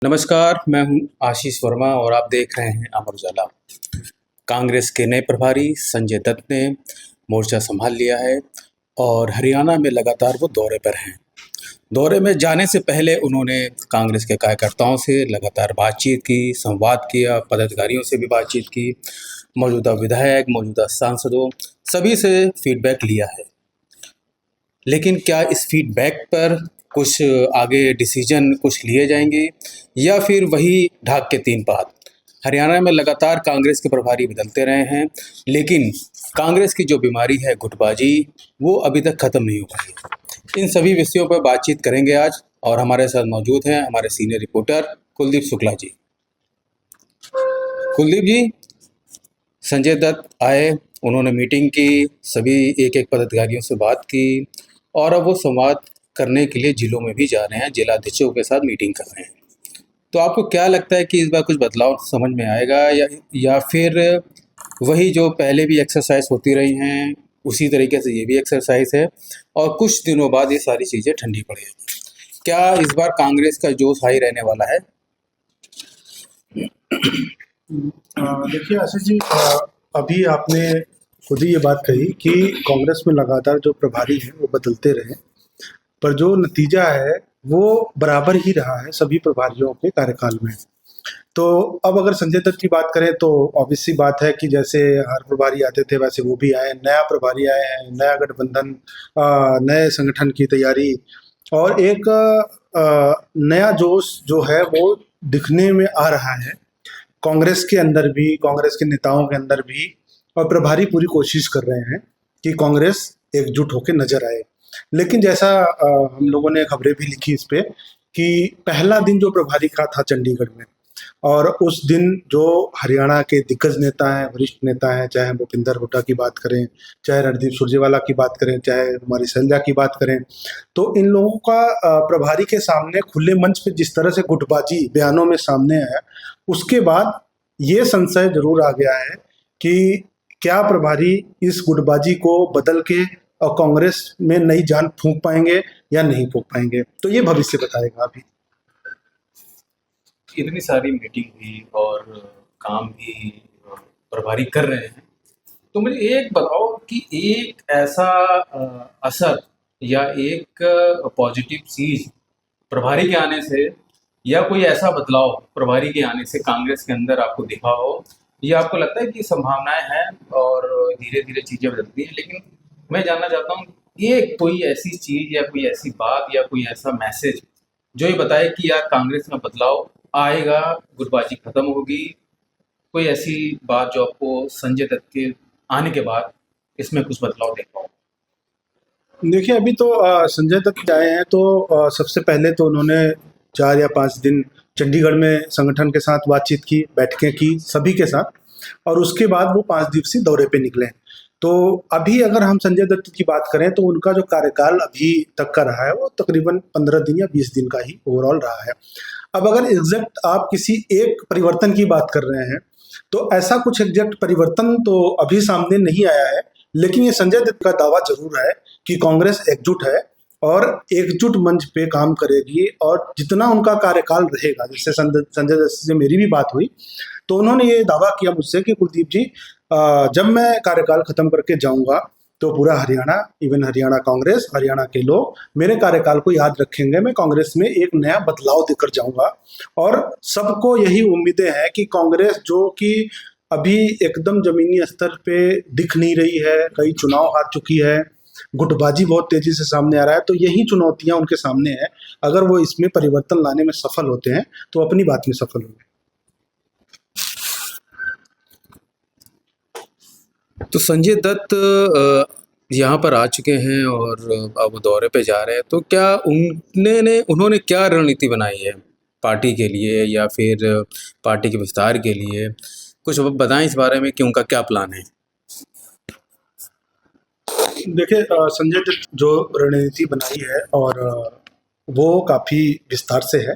नमस्कार, मैं हूं आशीष वर्मा और आप देख रहे हैं अमर उजाला। कांग्रेस के नए प्रभारी संजय दत्त ने मोर्चा संभाल लिया है और हरियाणा में लगातार वो दौरे पर हैं। दौरे में जाने से पहले उन्होंने कांग्रेस के कार्यकर्ताओं से लगातार बातचीत की, संवाद किया, पदाधिकारियों से भी बातचीत की, मौजूदा विधायक, मौजूदा सांसदों सभी से फीडबैक लिया है। लेकिन क्या इस फीडबैक पर कुछ आगे डिसीजन कुछ लिए जाएंगे या फिर वही ढाक के तीन पात? हरियाणा में लगातार कांग्रेस के प्रभारी बदलते रहे हैं, लेकिन कांग्रेस की जो बीमारी है गुटबाजी, वो अभी तक ख़त्म नहीं हो पाई है। इन सभी विषयों पर बातचीत करेंगे आज और हमारे साथ मौजूद हैं हमारे सीनियर रिपोर्टर कुलदीप शुक्ला जी। कुलदीप जी, संजय दत्त आए, उन्होंने मीटिंग की, सभी एक एक पदाधिकारियों से बात की और अब वो संवाद करने के लिए जिलों में भी जा रहे हैं, जिलाध्यक्षों के साथ मीटिंग कर रहे हैं। तो आपको क्या लगता है कि इस बार कुछ बदलाव समझ में आएगा या फिर वही जो पहले भी एक्सरसाइज होती रही हैं उसी तरीके से ये भी एक्सरसाइज है और कुछ दिनों बाद ये सारी चीज़ें ठंडी पड़ेगी? क्या इस बार कांग्रेस का जोश हाई रहने वाला है? देखिए आशीष जी, अभी आपने खुद ही ये बात कही कि कांग्रेस में लगातार जो प्रभारी हैं वो बदलते रहे, पर जो नतीजा है वो बराबर ही रहा है सभी प्रभारियों के कार्यकाल में। तो अब अगर संजय दत्त की बात करें तो ऑब्वियस सी बात है कि जैसे हर प्रभारी आते थे वैसे वो भी आए, नया प्रभारी आए हैं, नया गठबंधन, नए संगठन की तैयारी और एक नया जोश जो है वो दिखने में आ रहा है कांग्रेस के अंदर भी, कांग्रेस के नेताओं के अंदर भी। और प्रभारी पूरी कोशिश कर रहे हैं कि कांग्रेस एकजुट होकर नजर आए। लेकिन जैसा हम लोगों ने खबरें भी लिखी इस पे कि पहला दिन जो प्रभारी का था चंडीगढ़ में, और उस दिन जो हरियाणा के दिग्गज नेता हैं, वरिष्ठ नेता हैं, चाहे भूपिंदर हुड्डा की बात करें, चाहे रणदीप सुरजेवाला की बात करें, चाहे हमारी शैलजा की बात करें, तो इन लोगों का प्रभारी के सामने खुले मंच पे जिस तरह से गुटबाजी बयानों में सामने आया, उसके बाद ये संशय जरूर आ गया है कि क्या प्रभारी इस गुटबाजी को बदल के और कांग्रेस में नई जान फूंक पाएंगे या नहीं फूंक पाएंगे, तो ये भविष्य बताएगा। अभी इतनी सारी मीटिंग हुई और काम भी प्रभारी कर रहे हैं, तो मुझे एक बताओ कि एक ऐसा असर या एक पॉजिटिव चीज प्रभारी के आने से या कोई ऐसा बदलाव प्रभारी के आने से कांग्रेस के अंदर आपको दिखा हो, या आपको लगता है कि संभावनाएं हैं और धीरे धीरे चीजें बदलती हैं? लेकिन मैं जानना चाहता हूँ, ये कोई ऐसी चीज या कोई ऐसी बात या कोई ऐसा मैसेज जो ये बताए कि यार कांग्रेस में बदलाव आएगा, गुटबाजी खत्म होगी, कोई ऐसी बात जो आपको संजय दत्त के आने के बाद इसमें कुछ बदलाव देख पाओ? देखिए, अभी तो संजय दत्त आए हैं तो सबसे पहले तो उन्होंने 4 या 5 दिन चंडीगढ़ में संगठन के साथ बातचीत की, बैठकें की सभी के साथ, और उसके बाद वो 5 दिवसीय दौरे पे निकले। तो अभी अगर हम संजय दत्त की बात करें तो उनका जो कार्यकाल अभी तक का रहा है वो तकरीबन 15 दिन या 20 दिन का ही ओवरऑल रहा है। अब अगर एग्जैक्ट आप किसी एक परिवर्तन की बात कर रहे हैं तो ऐसा कुछ एग्जैक्ट परिवर्तन तो अभी सामने नहीं आया है, लेकिन ये संजय दत्त का दावा जरूर है कि कांग्रेस एकजुट है और एकजुट मंच पे काम करेगी। और जितना उनका कार्यकाल रहेगा, जैसे संजय दत्त से मेरी भी बात हुई तो उन्होंने ये दावा किया मुझसे कि कुलदीप जी, जब मैं कार्यकाल खत्म करके जाऊंगा तो पूरा हरियाणा, इवन हरियाणा कांग्रेस, हरियाणा के लोग मेरे कार्यकाल को याद रखेंगे। मैं कांग्रेस में एक नया बदलाव देकर जाऊंगा और सबको यही उम्मीदें हैं कि कांग्रेस जो कि अभी एकदम जमीनी स्तर पे दिख नहीं रही है, कई चुनाव हार चुकी है, गुटबाजी बहुत तेजी से सामने आ रहा है, तो यही चुनौतियां उनके सामने हैं। अगर वो इसमें परिवर्तन लाने में सफल होते हैं तो अपनी बात में सफल होंगे। तो संजय दत्त यहाँ पर आ चुके हैं और अब दौरे पे जा रहे हैं, तो क्या उन्होंने क्या रणनीति बनाई है पार्टी के लिए या फिर पार्टी के विस्तार के लिए? कुछ बताएं इस बारे में कि उनका क्या प्लान है? देखिए, संजय दत्त जो रणनीति बनाई है और वो काफ़ी विस्तार से है।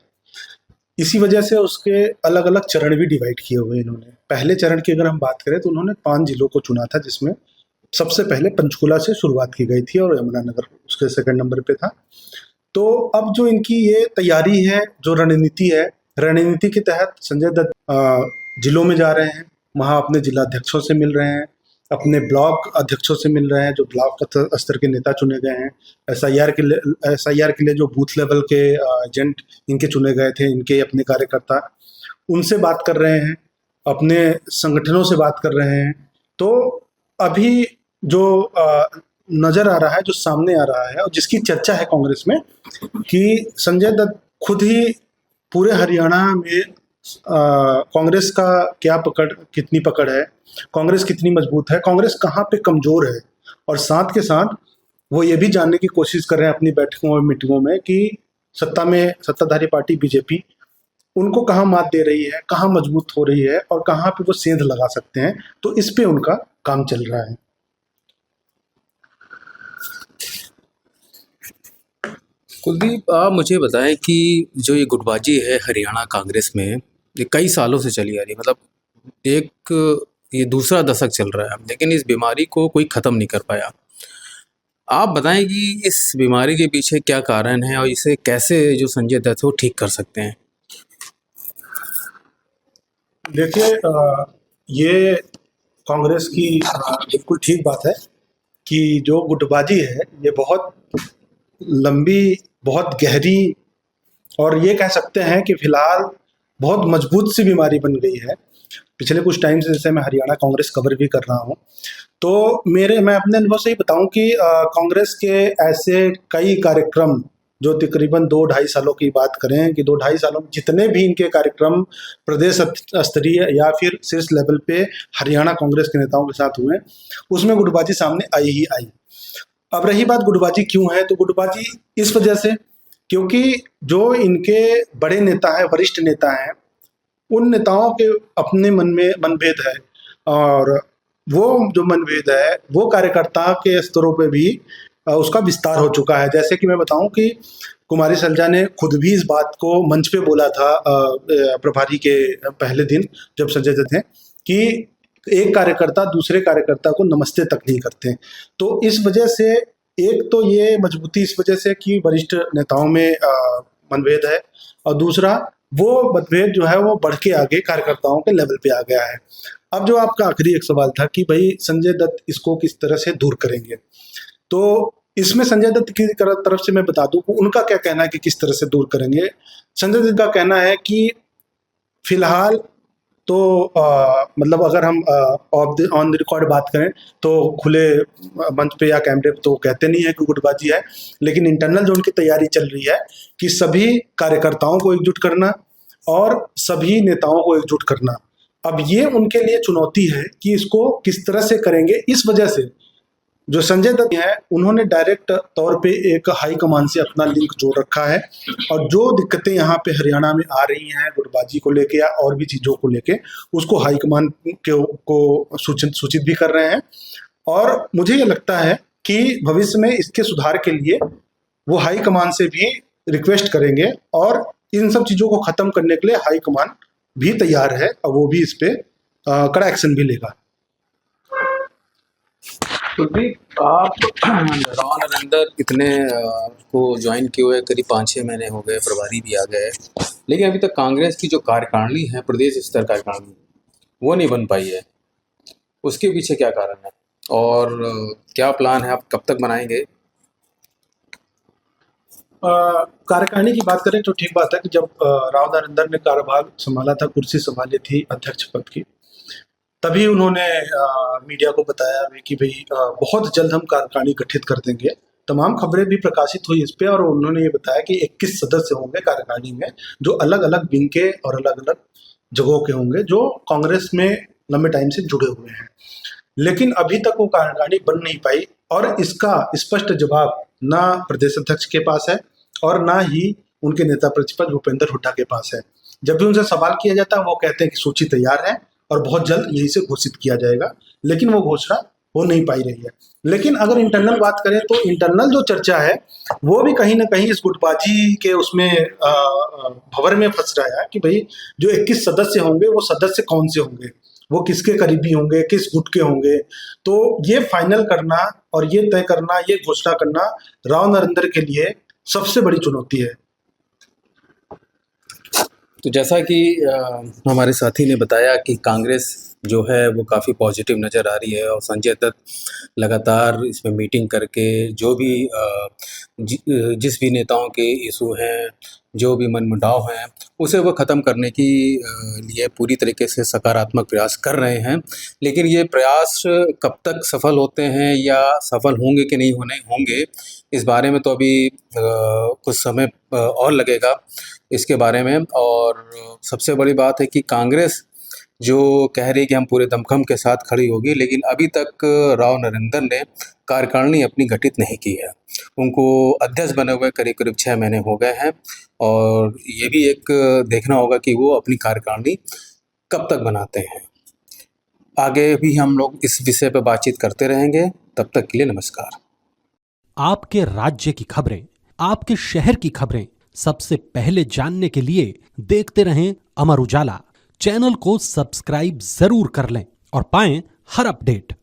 इसी वजह से उसके अलग अलग चरण भी डिवाइड किए हुए इन्होंने। पहले चरण की अगर हम बात करें तो उन्होंने 5 जिलों को चुना था, जिसमें सबसे पहले पंचकुला से शुरुआत की गई थी और यमुनानगर उसके सेकंड नंबर पे था। तो अब जो इनकी ये तैयारी है, जो रणनीति है, रणनीति के तहत संजय दत्त जिलों में जा रहे हैं, वहाँ अपने जिलाध्यक्षों से मिल रहे हैं, अपने ब्लॉक अध्यक्षों से मिल रहे हैं, जो ब्लॉक स्तर के नेता चुने गए हैं, एसआईआर के लिए जो बूथ लेवल के एजेंट इनके चुने गए थे, इनके अपने कार्यकर्ता, उनसे बात कर रहे हैं, अपने संगठनों से बात कर रहे हैं। तो अभी जो नजर आ रहा है, जो सामने आ रहा है और जिसकी चर्चा है कांग्रेस में, कि संजय दत्त खुद ही पूरे हरियाणा में कांग्रेस का कितनी पकड़ है, कांग्रेस कितनी मजबूत है, कांग्रेस कहाँ पे कमजोर है, और साथ के साथ वो ये भी जानने की कोशिश कर रहे हैं अपनी बैठकों और मीटिंगों में कि सत्ताधारी पार्टी बीजेपी उनको कहाँ मात दे रही है, कहाँ मजबूत हो रही है और कहाँ पे वो सेंध लगा सकते हैं। तो इस पे उनका काम चल रहा है। कुलदीप, आप मुझे बताएं कि जो ये गुटबाजी है हरियाणा कांग्रेस में, ये कई सालों से चली आ रही है। मतलब ये दूसरा दशक चल रहा है, लेकिन इस बीमारी को कोई ख़त्म नहीं कर पाया। आप बताएं कि इस बीमारी के पीछे क्या कारण है और इसे कैसे जो संजय दत्त है वो ठीक कर सकते हैं। देखिए, ये कांग्रेस की बिल्कुल ठीक बात है कि जो गुटबाजी है ये बहुत लंबी, बहुत गहरी, और ये कह सकते हैं कि फिलहाल बहुत मजबूत सी बीमारी बन गई है। पिछले कुछ टाइम से जैसे मैं हरियाणा कांग्रेस कवर भी कर रहा हूँ, तो मैं अपने अनुभव से ही बताऊं कि कांग्रेस के ऐसे कई कार्यक्रम जो तकरीबन 2-2.5 सालों की बात करें, कि 2-2.5 सालों में जितने भी इनके कार्यक्रम प्रदेश स्तरीय या फिर शीर्ष लेवल पे हरियाणा कांग्रेस के नेताओं के साथ हुए, उसमें गुटबाजी सामने आई ही आई। अब रही बात गुटबाजी क्यों है, तो गुटबाजी इस वजह से क्योंकि जो इनके बड़े नेता हैं, वरिष्ठ नेता हैं, उन नेताओं के अपने मन में मनभेद है, और वो जो मनभेद है वो कार्यकर्ता के स्तरों पे भी उसका विस्तार हो चुका है। जैसे कि मैं बताऊं कि कुमारी सलजा ने खुद भी इस बात को मंच पे बोला था प्रभारी के पहले दिन, जब संजय दत्त थे, कि एक कार्यकर्ता दूसरे कार्यकर्ता को नमस्ते तक नहीं करते। तो इस वजह से एक तो ये मजबूती इस वजह से कि वरिष्ठ नेताओं में मनभेद है, और दूसरा वो मतभेद जो है वो बढ़ के आगे कार्यकर्ताओं के लेवल पे आ गया है। अब जो आपका आखिरी एक सवाल था कि भाई संजय दत्त इसको किस तरह से दूर करेंगे, तो इसमें संजय दत्त की तरफ से मैं बता दूं कि उनका क्या कहना है कि किस तरह से दूर करेंगे। संजय दत्त का कहना है कि फिलहाल तो मतलब अगर हम ऑन द रिकॉर्ड बात करें तो खुले मंच पे या कैमरे पे तो कहते नहीं है कि गुटबाजी है, लेकिन इंटरनल जो उनकी तैयारी चल रही है कि सभी कार्यकर्ताओं को एकजुट करना और सभी नेताओं को एकजुट करना। अब ये उनके लिए चुनौती है कि इसको किस तरह से करेंगे। इस वजह से जो संजय दत्त है उन्होंने डायरेक्ट तौर पे एक हाई कमान से अपना लिंक जोड़ रखा है, और जो दिक्कतें यहाँ पे हरियाणा में आ रही हैं गुटबाजी को लेके या और भी चीज़ों को लेके, उसको हाई कमान को सूचित भी कर रहे हैं। और मुझे ये लगता है कि भविष्य में इसके सुधार के लिए वो हाई कमान से भी रिक्वेस्ट करेंगे, और इन सब चीज़ों को ख़त्म करने के लिए हाई कमान भी तैयार है, और वो भी इस पर कड़ा एक्शन भी लेगा। कुलदीप, आप राव नरेंद्र इतने को ज्वाइन किए हुए करीब 5-6 महीने हो गए, प्रभारी भी आ गए, लेकिन अभी तक कांग्रेस की जो कार्यकारिणी है, प्रदेश स्तर कार्यकारिणी, वो नहीं बन पाई है। उसके पीछे क्या कारण है और क्या प्लान है, आप कब तक बनाएंगे? कार्यकारिणी की बात करें तो ठीक बात है कि जब राव नरेंद्र ने कार्यभार संभाला था, कुर्सी संभाली थी अध्यक्ष पद की, तभी उन्होंने मीडिया को बताया कि भाई बहुत जल्द हम कार्यकारिणी गठित कर देंगे। तमाम खबरें भी प्रकाशित हुई इस पे, और उन्होंने ये बताया कि 21 सदस्य होंगे कार्यकारिणी में, जो अलग अलग विंग के और अलग अलग जगहों के होंगे, जो कांग्रेस में लंबे टाइम से जुड़े हुए हैं। लेकिन अभी तक वो कार्यकारिणी बन नहीं पाई, और इसका स्पष्ट जवाब ना प्रदेश अध्यक्ष के पास है और ना ही उनके नेता प्रतिपक्ष भूपेंद्र हुड्डा के पास है। जब भी उनसे सवाल किया जाता है वो कहते हैं कि सूची तैयार है और बहुत जल्द यही से घोषित किया जाएगा, लेकिन वो घोषणा हो नहीं पाई रही है। लेकिन अगर इंटरनल बात करें तो इंटरनल जो चर्चा है वो भी कहीं ना कहीं इस गुटबाजी के उसमें भंवर में फंस रहा है कि भाई जो 21 सदस्य होंगे वो सदस्य कौन से होंगे, वो किसके करीबी होंगे, किस गुट के होंगे। तो ये फाइनल करना और ये तय करना, ये घोषणा करना राव नरेंद्र के लिए सबसे बड़ी चुनौती है। तो जैसा कि हमारे साथी ने बताया कि कांग्रेस जो है वो काफ़ी पॉजिटिव नज़र आ रही है और संजय दत्त लगातार इसमें मीटिंग करके जो भी जिस भी नेताओं के इशू हैं, जो भी मनमुटाव हैं, उसे वो ख़त्म करने की लिए पूरी तरीके से सकारात्मक प्रयास कर रहे हैं। लेकिन ये प्रयास कब तक सफल होते हैं या सफल होंगे कि नहीं होंगे, इस बारे में तो अभी कुछ समय और लगेगा इसके बारे में। और सबसे बड़ी बात है कि कांग्रेस जो कह रही है कि हम पूरे दमखम के साथ खड़ी होगी, लेकिन अभी तक राव नरेंद्र ने कार्यकारिणी अपनी गठित नहीं की है। उनको अध्यक्ष बने हुए करीब-करीब 6 महीने हो गए हैं और ये भी एक देखना होगा कि वो अपनी कार्यकारिणी कब तक बनाते हैं। आगे भी हम लोग इस विषय पे बातचीत करते रहेंगे। तब तक के लिए नमस्कार। आपके राज्य की खबरें, आपके शहर की खबरें सबसे पहले जानने के लिए देखते रहें अमर उजाला। चैनल को सब्सक्राइब जरूर कर लें और पाएं हर अपडेट।